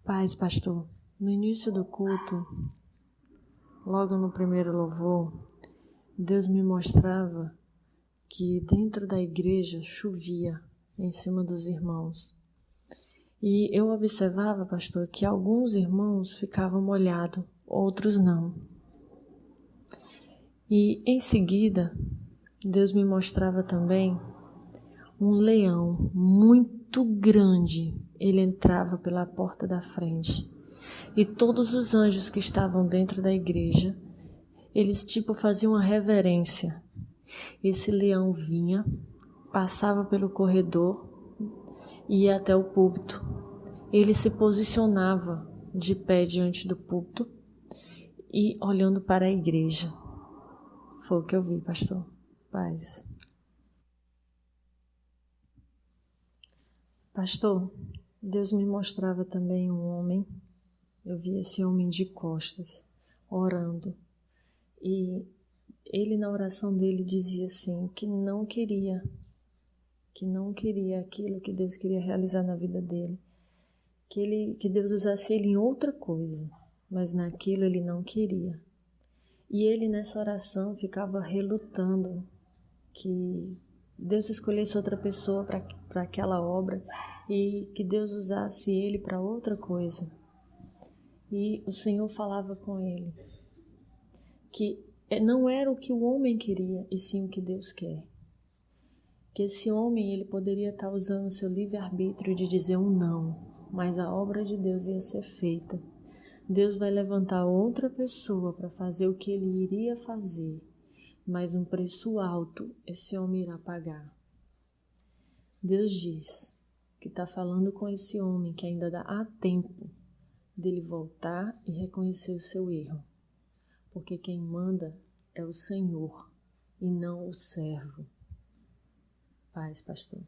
Paz, pastor. No início do culto, logo no primeiro louvor, Deus me mostrava que dentro da igreja chovia em cima dos irmãos. E eu observava, pastor, que alguns irmãos ficavam molhados, outros não. E em seguida, Deus me mostrava também um leão muito grande. Ele entrava pela porta da frente. E todos os anjos que estavam dentro da igreja, eles faziam uma reverência. Esse leão vinha, passava pelo corredor e ia até o púlpito. Ele se posicionava de pé diante do púlpito e olhando para a igreja. Foi o que eu vi, pastor. Paz. Pastor, Deus me mostrava também um homem. Eu vi esse homem de costas, orando. E ele, na oração dele, dizia assim, que não queria aquilo que Deus queria realizar na vida dele. Que Deus usasse ele em outra coisa, mas naquilo ele não queria. E ele, nessa oração, ficava relutando que Deus escolhesse outra pessoa para aquela obra e que Deus usasse ele para outra coisa. E o Senhor falava com ele que não era o que o homem queria, e sim o que Deus quer. Que esse homem ele poderia estar usando o seu livre-arbítrio de dizer um não, mas a obra de Deus ia ser feita. Deus vai levantar outra pessoa para fazer o que ele iria fazer, mas um preço alto esse homem irá pagar. Deus diz que está falando com esse homem que ainda há tempo dele voltar e reconhecer o seu erro, porque quem manda é o Senhor e não o servo. Paz, pastor.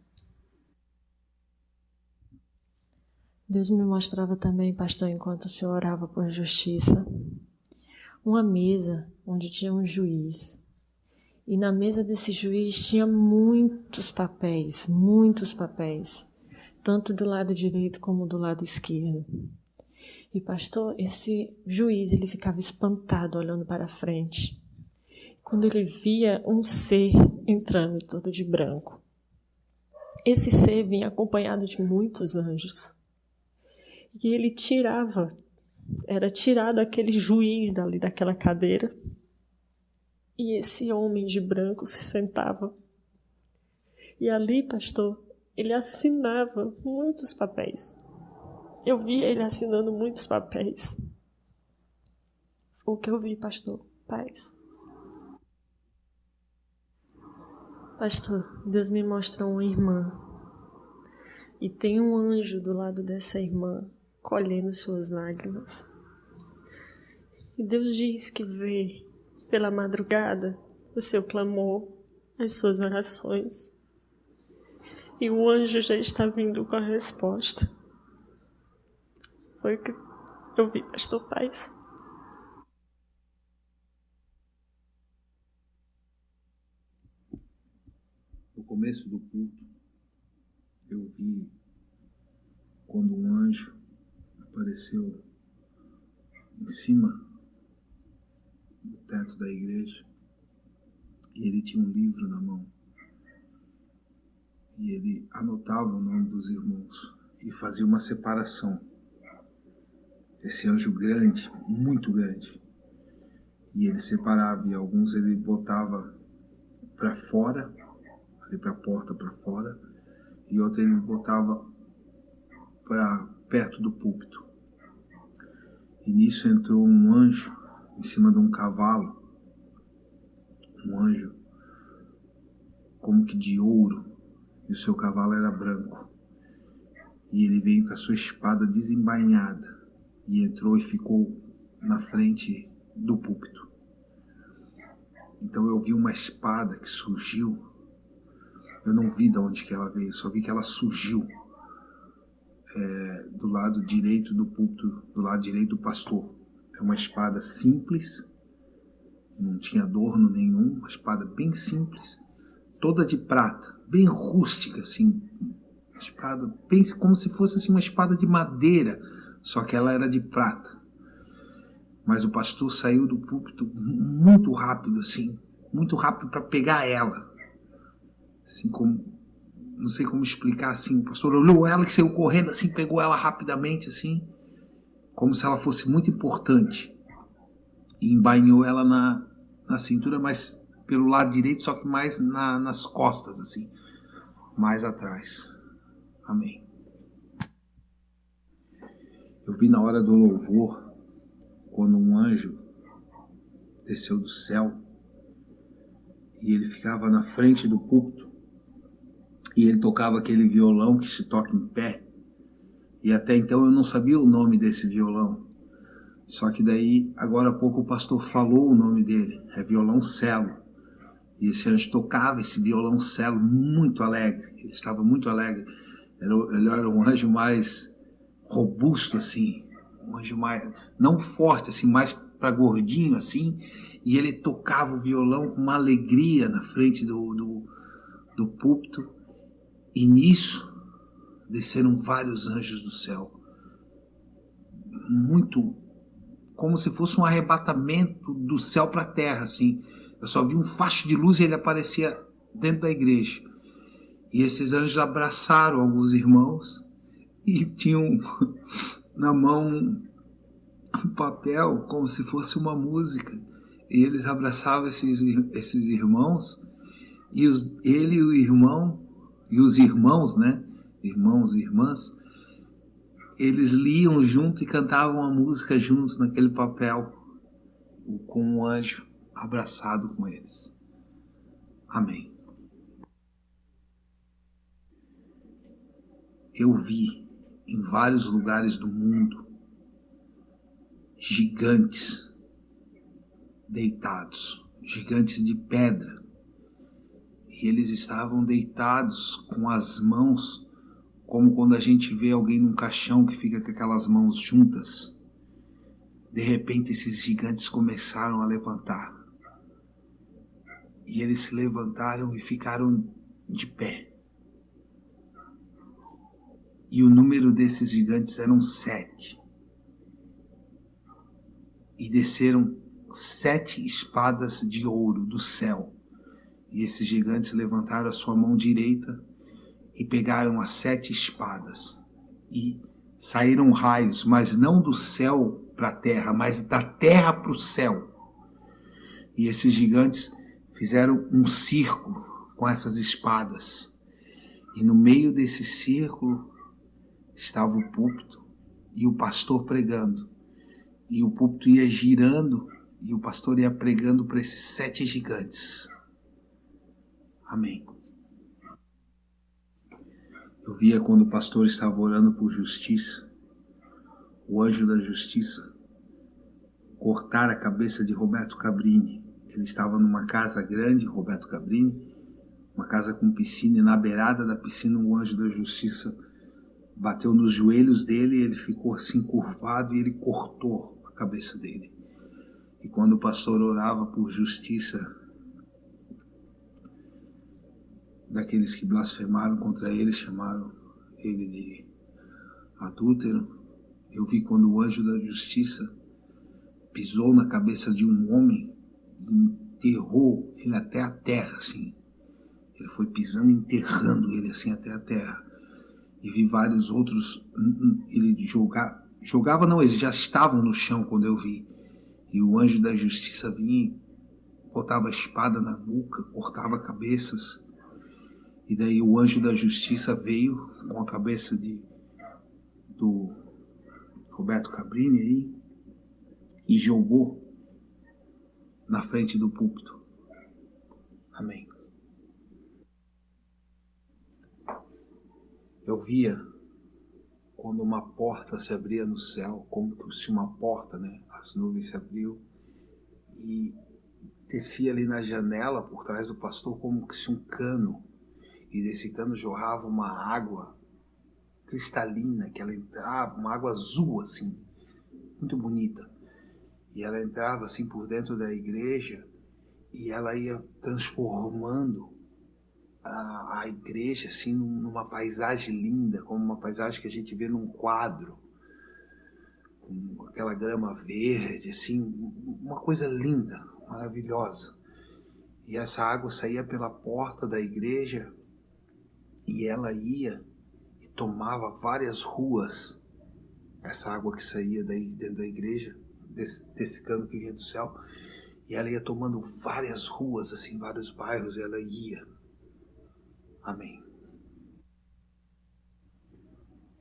Deus me mostrava também, pastor, enquanto o senhor orava por justiça, uma mesa onde tinha um juiz. E na mesa desse juiz tinha muitos papéis, tanto do lado direito como do lado esquerdo. E pastor, esse juiz, ele ficava espantado olhando para a frente, quando ele via um ser entrando todo de branco. Esse ser vinha acompanhado de muitos anjos. E ele era tirado aquele juiz dali daquela cadeira. E esse homem de branco se sentava. E ali, pastor, ele assinava muitos papéis. Eu vi ele assinando muitos papéis. Foi o que eu vi, pastor. Paz. Pastor, Deus me mostrou uma irmã. E tem um anjo do lado dessa irmã, colhendo suas lágrimas. E Deus diz que vê pela madrugada o seu clamor, as suas orações. E o anjo já está vindo com a resposta. Foi o que eu vi, pastor. Paz. No começo do culto, eu vi quando um anjo apareceu em cima do teto da igreja e ele tinha um livro na mão e ele anotava o nome dos irmãos e fazia uma separação. Esse anjo grande, muito grande, e ele separava, e alguns ele botava para fora, ali para a porta para fora, e outros ele botava para perto do púlpito. E nisso entrou um anjo em cima de um cavalo, um anjo como que de ouro, e o seu cavalo era branco. E ele veio com a sua espada desembainhada e entrou e ficou na frente do púlpito. Então eu vi uma espada que surgiu. Eu não vi de onde que ela veio, só vi que ela surgiu do lado direito do púlpito, do lado direito do pastor. É uma espada simples, não tinha adorno nenhum, uma espada bem simples, toda de prata, bem rústica, assim, espada, bem como se fosse assim, uma espada de madeira, só que ela era de prata. Mas o pastor saiu do púlpito muito rápido, assim, muito rápido para pegar ela. Assim como, não sei como explicar, assim, o pastor olhou ela que saiu correndo, assim, pegou ela rapidamente, assim, como se ela fosse muito importante. E embainhou ela na cintura, mas pelo lado direito, só que mais nas costas, assim, mais atrás. Amém. Eu vi na hora do louvor, quando um anjo desceu do céu e ele ficava na frente do púlpito e ele tocava aquele violão que se toca em pé. E até então eu não sabia o nome desse violão. Só que daí, agora há pouco, o pastor falou o nome dele. É violoncelo. E esse anjo tocava esse violoncelo muito alegre. Ele estava muito alegre. Ele era um anjo mais robusto, assim. Um anjo mais, não forte, assim, mais para gordinho, assim. E ele tocava o violão com uma alegria na frente do púlpito. E nisso desceram vários anjos do céu. Muito, como se fosse um arrebatamento do céu para a terra, assim. Eu só vi um facho de luz e ele aparecia dentro da igreja. E esses anjos abraçaram alguns irmãos e tinham na mão um papel como se fosse uma música. E eles abraçavam esses irmãos e ele e o irmão e os irmãos, né? Irmãos e irmãs, eles liam junto e cantavam a música juntos naquele papel, com um anjo abraçado com eles. Amém. Eu vi em vários lugares do mundo gigantes deitados, gigantes de pedra. E eles estavam deitados com as mãos, como quando a gente vê alguém num caixão que fica com aquelas mãos juntas. De repente esses gigantes começaram a levantar. E eles se levantaram e ficaram de pé. E o número desses gigantes eram 7. E desceram 7 espadas de ouro do céu. E esses gigantes levantaram a sua mão direita e pegaram as 7 espadas. E saíram raios, mas não do céu para a terra, mas da terra para o céu. E esses gigantes fizeram um círculo com essas espadas. E no meio desse círculo estava o púlpito e o pastor pregando. E o púlpito ia girando e o pastor ia pregando para esses 7 gigantes. Amém. Eu via quando o pastor estava orando por justiça, o anjo da justiça cortar a cabeça de Roberto Cabrini. Ele estava numa casa grande, Roberto Cabrini, uma casa com piscina, e na beirada da piscina o anjo da justiça bateu nos joelhos dele, ele ficou assim curvado e ele cortou a cabeça dele. E quando o pastor orava por justiça daqueles que blasfemaram contra ele, chamaram ele de adúltero, eu vi quando o anjo da justiça pisou na cabeça de um homem e enterrou ele até a terra, assim. Ele foi pisando e enterrando ele assim até a terra. E vi vários outros, ele jogava não, eles já estavam no chão quando eu vi. E o anjo da justiça vinha e botava a espada na nuca, cortava cabeças. E daí o anjo da justiça veio com a cabeça do Roberto Cabrini aí e jogou na frente do púlpito. Amém. Eu via quando uma porta se abria no céu, como se uma porta, né? As nuvens se abriam e descia ali na janela por trás do pastor como se um cano. E desse cano jorrava uma água cristalina, que ela entrava, uma água azul assim, muito bonita. E ela entrava assim por dentro da igreja e ela ia transformando a igreja assim numa paisagem linda, como uma paisagem que a gente vê num quadro. com aquela grama verde, assim, uma coisa linda, maravilhosa. E essa água saía pela porta da igreja e ela ia e tomava várias ruas. Essa água que saía daí dentro da igreja, desse cano que vinha do céu, e ela ia tomando várias ruas, assim, vários bairros, e ela ia. Amém.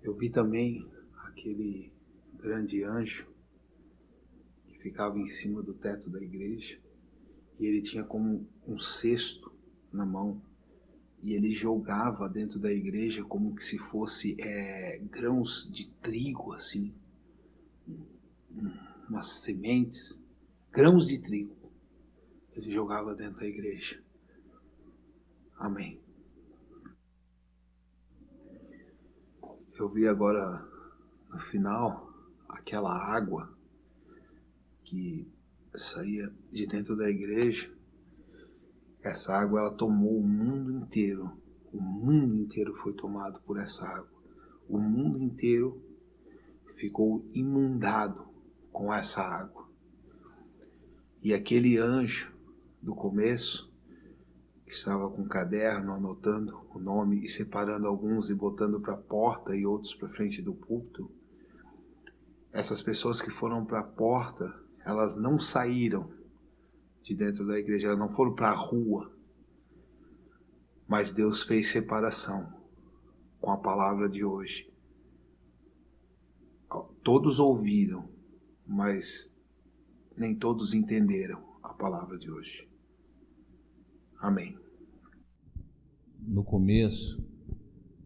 Eu vi também aquele grande anjo que ficava em cima do teto da igreja, e ele tinha como um cesto na mão, e ele jogava dentro da igreja como que se fosse grãos de trigo, assim, umas sementes, grãos de trigo. Ele jogava dentro da igreja. Amém. Eu vi agora, no final, aquela água que saía de dentro da igreja. Essa água, ela tomou o mundo inteiro. O mundo inteiro foi tomado por essa água. O mundo inteiro ficou inundado com essa água. E aquele anjo do começo, que estava com um caderno anotando o nome e separando alguns e botando para a porta e outros para frente do púlpito, essas pessoas que foram para a porta, elas não saíram de dentro da igreja, elas não foram para a rua, mas Deus fez separação com a palavra de hoje. Todos ouviram, mas nem todos entenderam a palavra de hoje. Amém. No começo,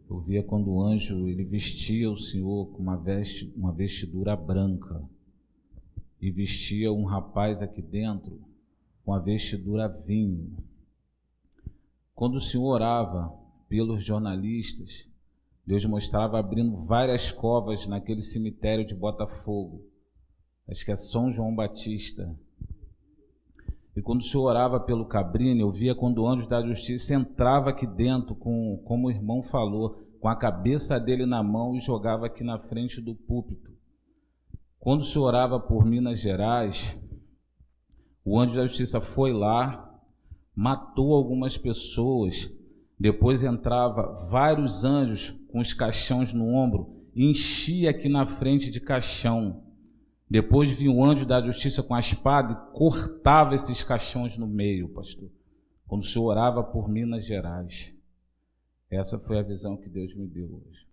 eu via quando o anjo ele vestia o Senhor com uma vestidura branca e vestia um rapaz aqui dentro com a vestidura vinho. Quando o Senhor orava pelos jornalistas, Deus mostrava abrindo várias covas naquele cemitério de Botafogo, acho que é São João Batista. E quando o Senhor orava pelo Cabrini, eu via quando o anjo da justiça entrava aqui dentro, como o irmão falou, com a cabeça dele na mão e jogava aqui na frente do púlpito. Quando o Senhor orava por Minas Gerais, o anjo da justiça foi lá, matou algumas pessoas, depois entrava vários anjos com os caixões no ombro e enchia aqui na frente de caixão. Depois vinha o anjo da justiça com a espada e cortava esses caixões no meio, pastor. Quando o Senhor orava por Minas Gerais. Essa foi a visão que Deus me deu hoje.